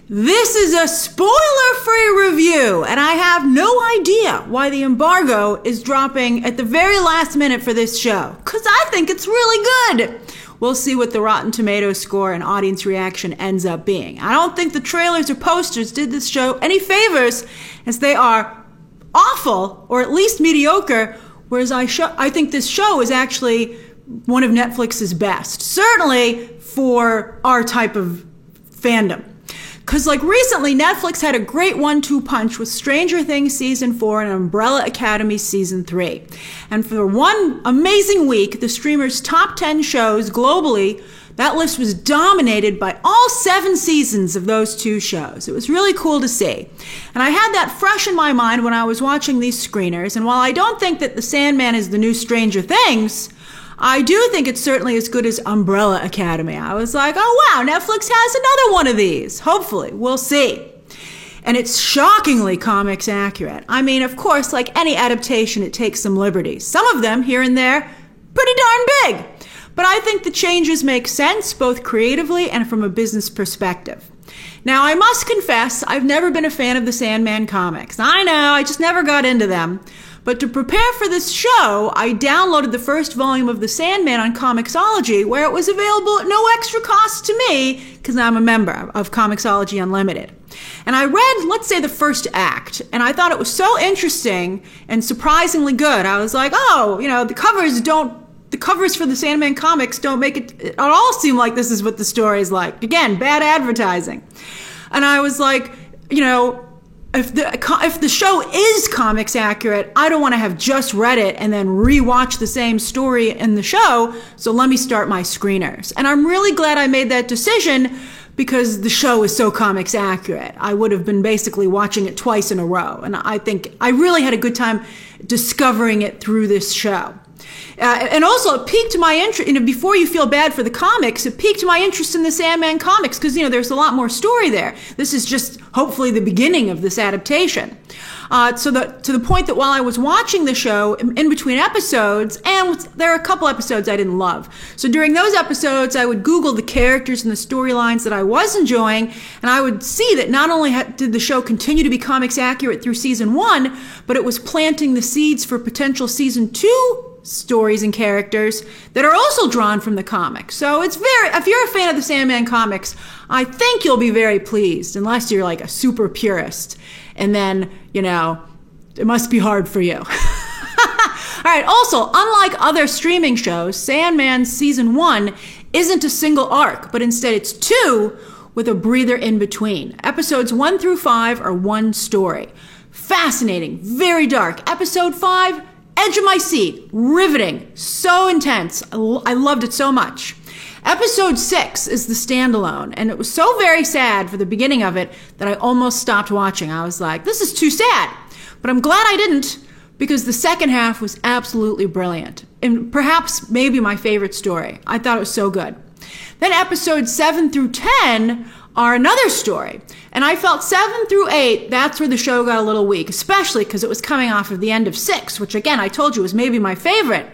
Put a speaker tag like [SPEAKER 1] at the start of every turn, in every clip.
[SPEAKER 1] This is a spoiler-free review, and I have no idea why the embargo is dropping at the very last minute for this show, because I think it's really good. We'll see what the Rotten Tomatoes score and audience reaction ends up being. I don't think the trailers or posters did this show any favors, as they are awful, or at least mediocre, whereas I think this show is actually one of Netflix's best, certainly for our type of fandom. Because recently, Netflix had a great 1-2 punch with Stranger Things Season 4 and Umbrella Academy Season 3. And for one amazing week, the streamer's top 10 shows globally, that list was dominated by all 7 seasons of those 2 shows. It was really cool to see. And I had that fresh in my mind when I was watching these screeners. And while I don't think that The Sandman is the new Stranger Things, I do think it's certainly as good as Umbrella Academy. I was like, oh wow, Netflix has another one of these. Hopefully, we'll see. And it's shockingly comics accurate. I mean, of course, like any adaptation, it takes some liberties. Some of them, here and there, pretty darn big. But I think the changes make sense, both creatively and from a business perspective. Now, I must confess, I've never been a fan of the Sandman comics. I know, I just never got into them. But to prepare for this show, I downloaded the first volume of The Sandman on Comixology, where it was available at no extra cost to me, because I'm a member of Comixology Unlimited. And I read, let's say, the first act, and I thought it was so interesting and surprisingly good. I was like, oh, the covers for the Sandman comics don't make it at all seem like this is what the story is like. Again, bad advertising. And I was like, if the show is comics accurate, I don't want to have just read it and then rewatch the same story in the show, so let me start my screeners. And I'm really glad I made that decision because the show is so comics accurate. I would have been basically watching it twice in a row, and I think I really had a good time discovering it through this show. And also, it piqued my interest, before you feel bad for the comics, it piqued my interest in the Sandman comics, because, there's a lot more story there. This is just, hopefully, the beginning of this adaptation. To the point that while I was watching the show, in between episodes, and there are a couple episodes I didn't love. So during those episodes, I would Google the characters and the storylines that I was enjoying, and I would see that not only did the show continue to be comics accurate through Season 1, but it was planting the seeds for potential Season 2 stories and characters that are also drawn from the comics. So if you're a fan of the Sandman comics, I think you'll be very pleased, unless you're like a super purist. And then, it must be hard for you. All right. Also, unlike other streaming shows, Sandman Season 1 isn't a single arc, but instead it's 2 with a breather in between. Episodes 1 through 5 are one story. Fascinating, very dark. Episode 5, edge of my seat, riveting, so intense. I loved it so much. Episode 6 is the standalone, and it was so very sad for the beginning of it that I almost stopped watching. I was like, this is too sad. But I'm glad I didn't, because the second half was absolutely brilliant. And perhaps maybe my favorite story. I thought it was so good. Then episodes 7 through 10 are another story. And I felt 7 through 8, that's where the show got a little weak, especially because it was coming off of the end of 6, which again, I told you was maybe my favorite.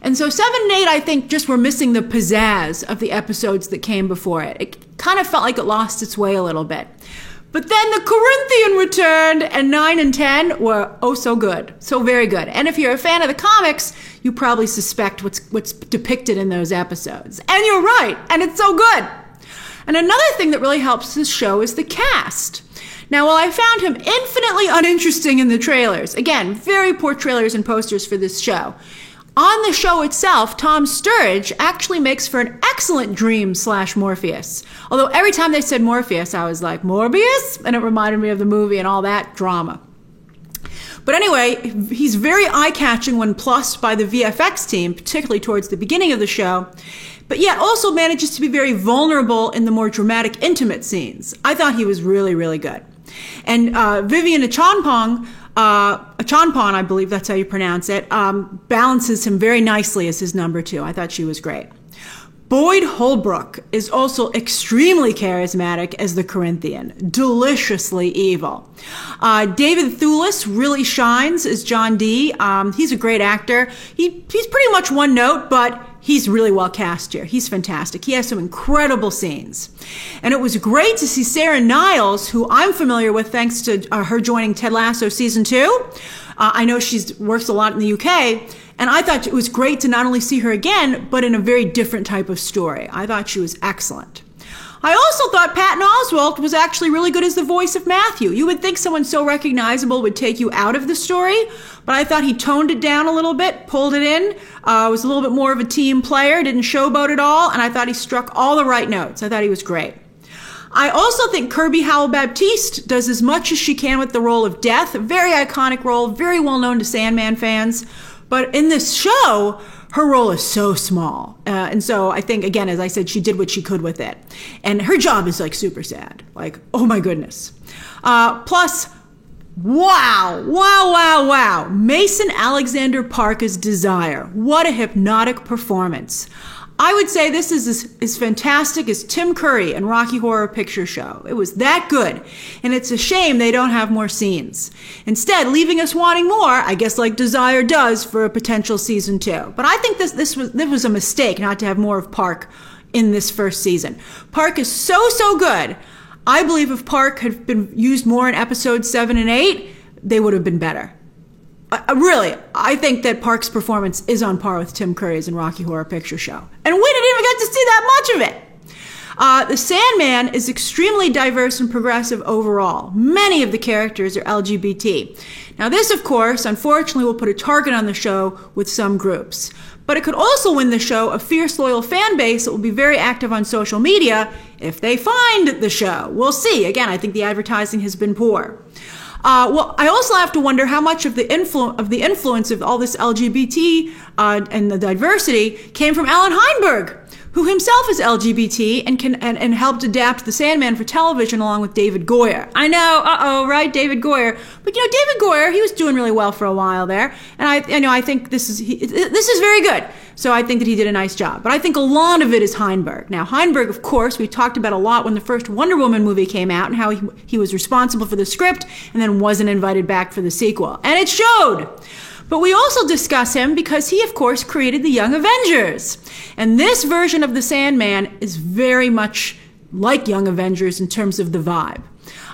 [SPEAKER 1] And so 7 and 8, I think, just were missing the pizzazz of the episodes that came before it. It kind of felt like it lost its way a little bit. But then the Corinthian returned, and 9 and 10 were oh so good. So very good. And if you're a fan of the comics, you probably suspect what's depicted in those episodes. And you're right, and it's so good. And another thing that really helps this show is the cast. Now, while I found him infinitely uninteresting in the trailers, again, very poor trailers and posters for this show, on the show itself, Tom Sturridge actually makes for an excellent Dream/Morpheus. Although every time they said Morpheus, I was like, Morbius? And it reminded me of the movie and all that drama. But anyway, he's very eye-catching when plussed by the VFX team, particularly towards the beginning of the show, but yet also manages to be very vulnerable in the more dramatic, intimate scenes. I thought he was really, really good. And Vivian Acheampong, I believe that's how you pronounce it, balances him very nicely as his number 2. I thought she was great. Boyd Holbrook is also extremely charismatic as the Corinthian, deliciously evil. David Thewlis really shines as John Dee. He's a great actor. He's pretty much one note, but he's really well cast here. He's fantastic. He has some incredible scenes. And it was great to see Sarah Niles, who I'm familiar with thanks to her joining Ted Lasso season 2. I know she works a lot in the UK. And I thought it was great to not only see her again, but in a very different type of story. I thought she was excellent. I also thought Patton Oswalt was actually really good as the voice of Matthew. You would think someone so recognizable would take you out of the story, but I thought he toned it down a little bit, pulled it in, was a little bit more of a team player, didn't showboat at all, and I thought he struck all the right notes. I thought he was great. I also think Kirby Howell-Baptiste does as much as she can with the role of Death, a very iconic role, very well known to Sandman fans, but in this show, her role is so small. And so I think, again, as I said, she did what she could with it. And her job is like super sad. Like, oh my goodness. Plus, wow. Mason Alexander Parker's Desire. What a hypnotic performance. I would say this is as fantastic as Tim Curry in Rocky Horror Picture Show. It was that good. And it's a shame they don't have more scenes. Instead, leaving us wanting more, I guess like Desire does for a potential season 2. But I think this was a mistake not to have more of Park in this first season. Park is so good. I believe if Park had been used more in episodes 7 and 8, they would have been better. Really, I think that Park's performance is on par with Tim Curry's in Rocky Horror Picture Show. And we didn't even get to see that much of it. The Sandman is extremely diverse and progressive overall. Many of the characters are LGBT. Now this, of course, unfortunately will put a target on the show with some groups. But it could also win the show a fierce, loyal fan base that will be very active on social media if they find the show. We'll see. Again, I think the advertising has been poor. Well, I also have to wonder how much of the influence of all this LGBT and the diversity came from Alan Heinberg, who himself is LGBT and helped adapt The Sandman for television along with David Goyer. I know, right, David Goyer. But David Goyer, he was doing really well for a while there, and I think this is very good. So I think that he did a nice job. But I think a lot of it is Heinberg. Now, Heinberg, of course, we talked about a lot when the first Wonder Woman movie came out and how he was responsible for the script and then wasn't invited back for the sequel. And it showed. But we also discuss him because he, of course, created the Young Avengers. And this version of the Sandman is very much like Young Avengers in terms of the vibe.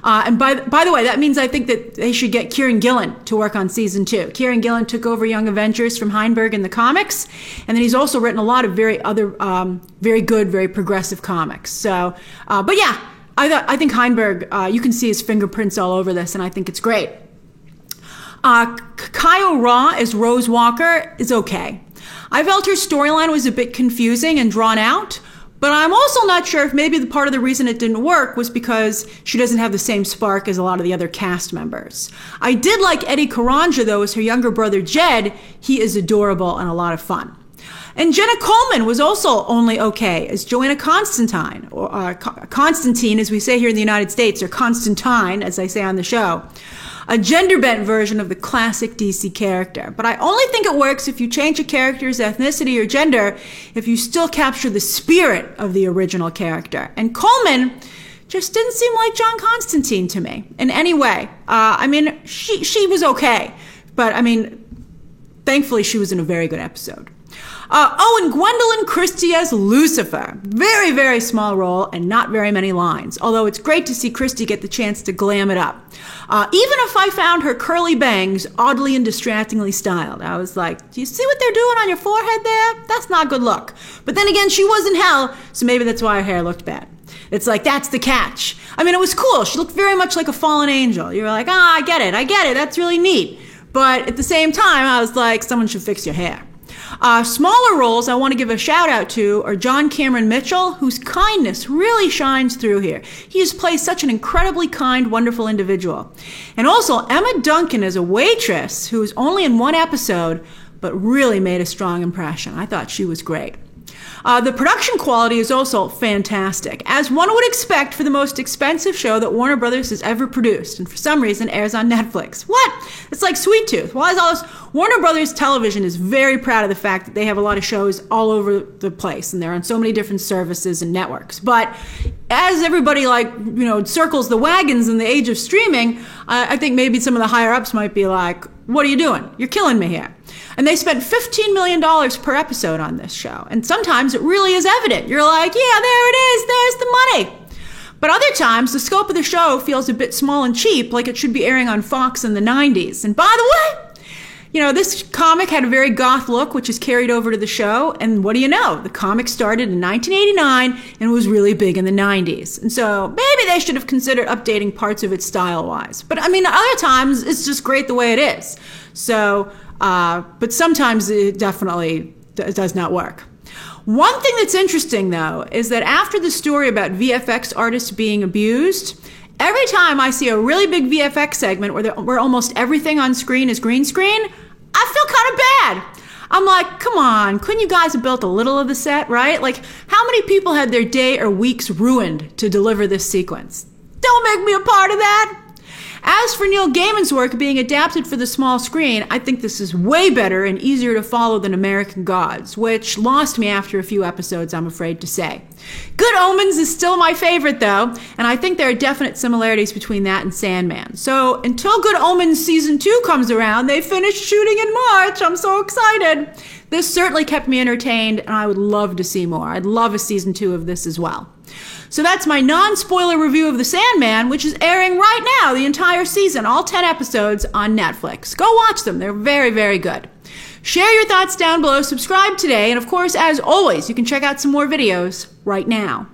[SPEAKER 1] And by the way, that means I think that they should get Kieran Gillen to work on season 2. Kieran Gillen took over Young Avengers from Heinberg in the comics, and then he's also written a lot of very good, very progressive comics. So, but yeah, I think Heinberg, you can see his fingerprints all over this, and I think it's great. Kaio Ra as Rose Walker is okay. I felt her storyline was a bit confusing and drawn out, but I'm also not sure if maybe the part of the reason it didn't work was because she doesn't have the same spark as a lot of the other cast members. I did like Eddie Karanja, though, as her younger brother Jed. He is adorable and a lot of fun. And Jenna Coleman was also only okay as Joanna Constantine, or Constantine, as we say here in the United States, or Constantine, as I say on the show. A gender-bent version of the classic DC character. But I only think it works if you change a character's ethnicity or gender if you still capture the spirit of the original character. And Coleman just didn't seem like John Constantine to me in any way. She was okay. But, thankfully she was in a very good episode. And Gwendolyn Christie as Lucifer. Very, very small role and not very many lines. Although it's great to see Christie get the chance to glam it up. Even if I found her curly bangs oddly and distractingly styled. I was like, do you see what they're doing on your forehead there? That's not a good look. But then again, she was in hell, so maybe that's why her hair looked bad. It's like, that's the catch. It was cool. She looked very much like a fallen angel. You were like, I get it. That's really neat. But at the same time, I was like, someone should fix your hair. Smaller roles I want to give a shout out to are John Cameron Mitchell, whose kindness really shines through here. He has played such an incredibly kind, wonderful individual. And also Emma Duncan as a waitress who was only in one episode, but really made a strong impression. I thought she was great. The production quality is also fantastic, as one would expect for the most expensive show that Warner Brothers has ever produced, and for some reason airs on Netflix. What? It's like Sweet Tooth. Why is all this? Warner Brothers Television is very proud of the fact that they have a lot of shows all over the place, and they're on so many different services and networks. But as everybody circles the wagons in the age of streaming, I think maybe some of the higher ups might be like, What are you doing? You're killing me here. And they spent $15 million per episode on this show. And sometimes it really is evident. You're like, yeah, there it is. There's the money. But other times, the scope of the show feels a bit small and cheap, like it should be airing on Fox in the 90s. And by the way, you know, this comic had a very goth look, which is carried over to the show. And what do you know? The comic started in 1989 and was really big in the 90s. And so maybe they should have considered updating parts of it style-wise. But I mean, other times, it's just great the way it is. So, but sometimes it definitely does not work. One thing that's interesting, though, is that after the story about VFX artists being abused, every time I see a really big VFX segment where almost everything on screen is green screen, I feel kind of bad. I'm like, come on, couldn't you guys have built a little of the set, right? Like, how many people had their day or weeks ruined to deliver this sequence? Don't make me a part of that. As for Neil Gaiman's work being adapted for the small screen, I think this is way better and easier to follow than American Gods, which lost me after a few episodes, I'm afraid to say. Good Omens is still my favorite, though, and I think there are definite similarities between that and Sandman. So until Good Omens Season 2 comes around, they finish shooting in March. I'm so excited. This certainly kept me entertained, and I would love to see more. I'd love a Season 2 of this as well. So that's my non-spoiler review of The Sandman, which is airing right now, the entire season, all 10 episodes on Netflix. Go watch them. They're very, very good. Share your thoughts down below, subscribe today, and of course, as always, you can check out some more videos right now.